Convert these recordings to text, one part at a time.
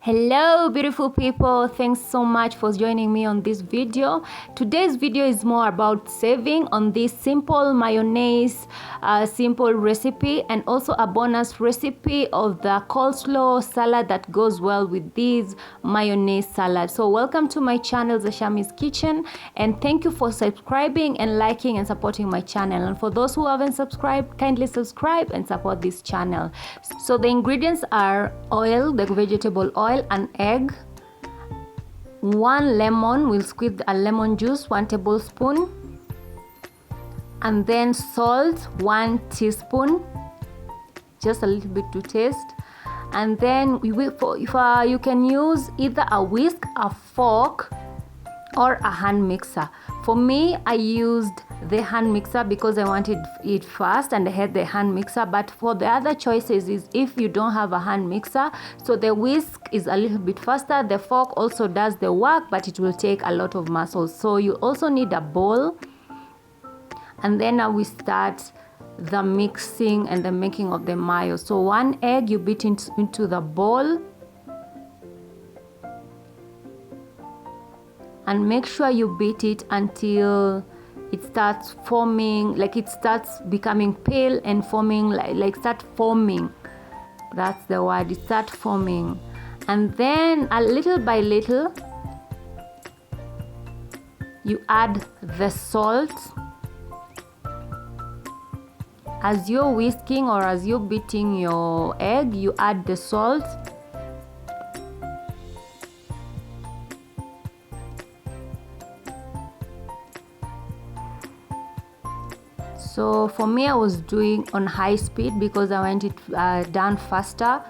Hello beautiful people, thanks so much for joining me on this video. Today's video is more about saving on this simple mayonnaise simple recipe, and also a bonus recipe of the coleslaw salad that goes well with this mayonnaise salad. So welcome to my channel, Zashami's Kitchen, and thank you for subscribing and liking and supporting my channel. And for those who haven't subscribed, kindly subscribe and support this channel. So the ingredients are oil, the vegetable oil, an egg, 1 lemon, we'll squeeze a lemon juice, 1 tablespoon, and then salt, 1 teaspoon, just a little bit to taste. And then you can use either a whisk, a fork, or a hand mixer. For me, I used the hand mixer because I wanted it fast and I had the hand mixer. But for the other choices is if you don't have a hand mixer, so the whisk is a little bit faster. The fork also does the work, but it will take a lot of muscle. So you also need a bowl. And then now we start the mixing and the making of the mayo. So 1 egg you beat into the bowl. And make sure you beat it until it starts forming, like it starts becoming pale and forming, like start forming. That's the word, it start forming. And then a little by little, you add the salt. As you're whisking or as you're beating your egg, you add the salt. So for me, I was doing on high speed because I want it done faster.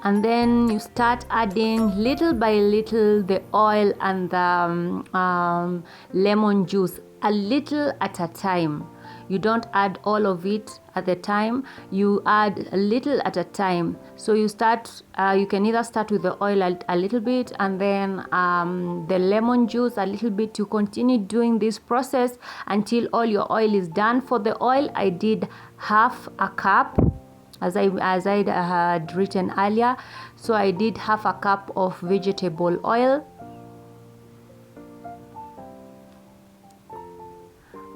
And then you start adding little by little the oil and the lemon juice, a little at a time. You don't add all of it at the time, you add a little at a time. So you start, you can either start with the oil a little bit and then the lemon juice a little bit. You continue doing this process until all your oil is done. For the oil, I did half a cup as I had written earlier. So I did half a cup of vegetable oil.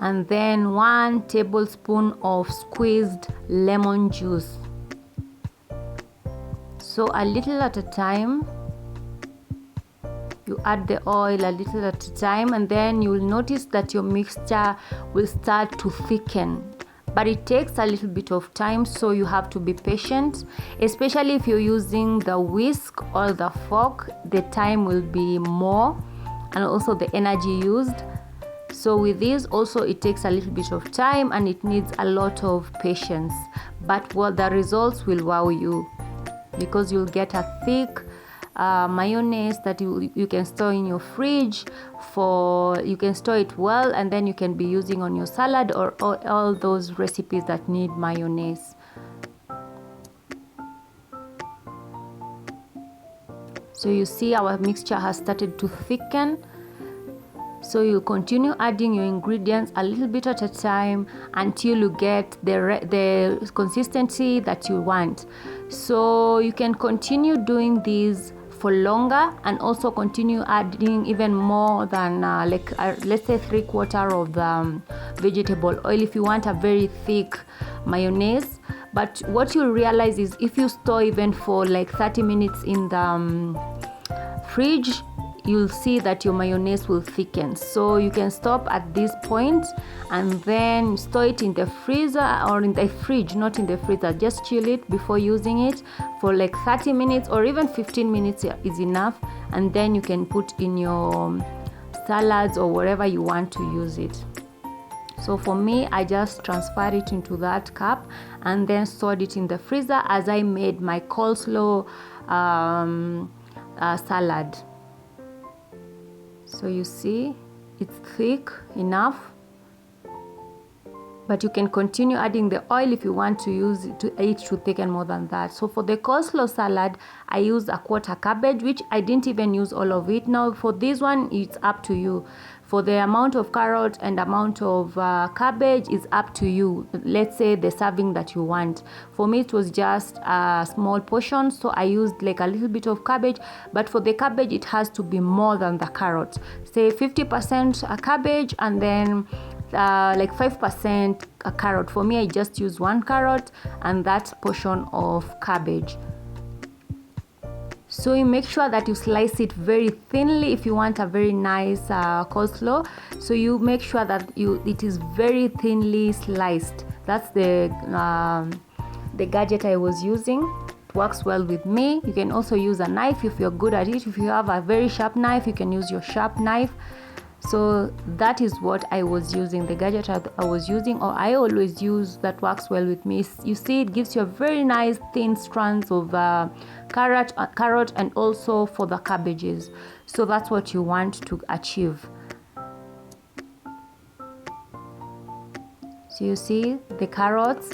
And then 1 tablespoon of squeezed lemon juice. So a little at a time, you add the oil a little at a time, and then you will notice that your mixture will start to thicken. But it takes a little bit of time, so you have to be patient, especially if you're using the whisk or the fork. The time will be more, and also the energy used. So with this also, it takes a little bit of time and it needs a lot of patience, but the results will wow you, because you'll get a thick mayonnaise that you can store in your fridge you can store it well, and then you can be using on your salad or all those recipes that need mayonnaise. So you see our mixture has started to thicken. So you continue adding your ingredients a little bit at a time until you get the consistency that you want. So you can continue doing this for longer and also continue adding even more than let's say 3/4 of the vegetable oil if you want a very thick mayonnaise. But what you'll realize is if you store even for like 30 minutes in the fridge, you'll see that your mayonnaise will thicken. So you can stop at this point and then store it in the freezer or in the fridge, not in the freezer. Just chill it before using it for like 30 minutes or even 15 minutes is enough, and then you can put in your salads or wherever you want to use it. So for me, I just transferred it into that cup and then stored it in the freezer as I made my coleslaw salad. So you see, it's thick enough, but you can continue adding the oil if you want to use it to thicken more than that. So for the coleslaw salad, I used a 1/4 cabbage, which I didn't even use all of it. Now for this one, it's up to you. For the amount of carrot and amount of cabbage is up to you. Let's say the serving that you want. For me it was just a small portion, so I used like a little bit of cabbage, but for the cabbage it has to be more than the carrot. Say 50% a cabbage and then like 5% a carrot. For me I just use 1 carrot and that portion of cabbage. So you make sure that you slice it very thinly if you want a very nice coleslaw. So you make sure that it is very thinly sliced. That's the gadget I was using. It works well with me. You can also use a knife if you're good at it. If you have a very sharp knife, you can use your sharp knife. So that is what I was using, the gadget I was using, or I always use, that works well with me. You see, it gives you a very nice thin strands of carrot and also for the cabbages. So that's what you want to achieve. So you see the carrots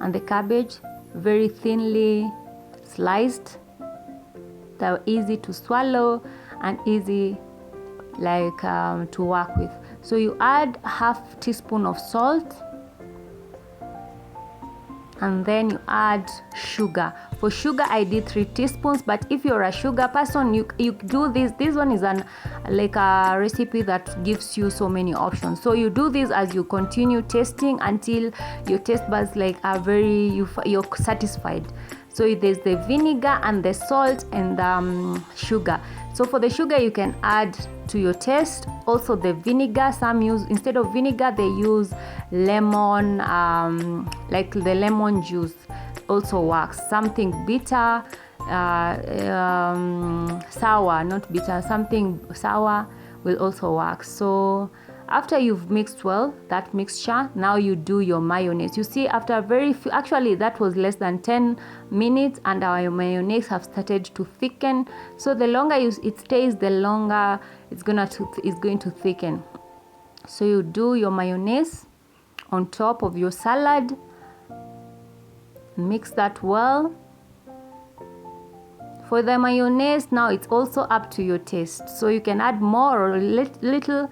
and the cabbage very thinly sliced. They're easy to swallow and easy to work with. So you add half teaspoon of salt and then you add sugar. For sugar I did 3 teaspoons, but if you're a sugar person, you do this one is like a recipe that gives you so many options. So you do this as you continue tasting until your taste buds you're satisfied. So there's the vinegar and the salt and sugar. So for the sugar you can add to your taste. Also the vinegar, some use, instead of vinegar they use lemon, like the lemon juice also works. Something bitter, sour, not bitter, something sour will also work. So after you've mixed well that mixture, now you do your mayonnaise. You see, after actually that was less than 10 minutes and our mayonnaise have started to thicken. So the longer it stays, the longer it's going to thicken. So you do your mayonnaise on top of your salad, mix that well. For the mayonnaise, now it's also up to your taste, so you can add more or little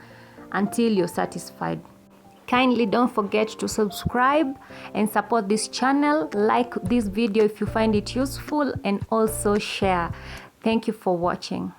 until you're satisfied. Kindly don't forget to subscribe and support this channel. Like this video if you find it useful, and also share. Thank you for watching.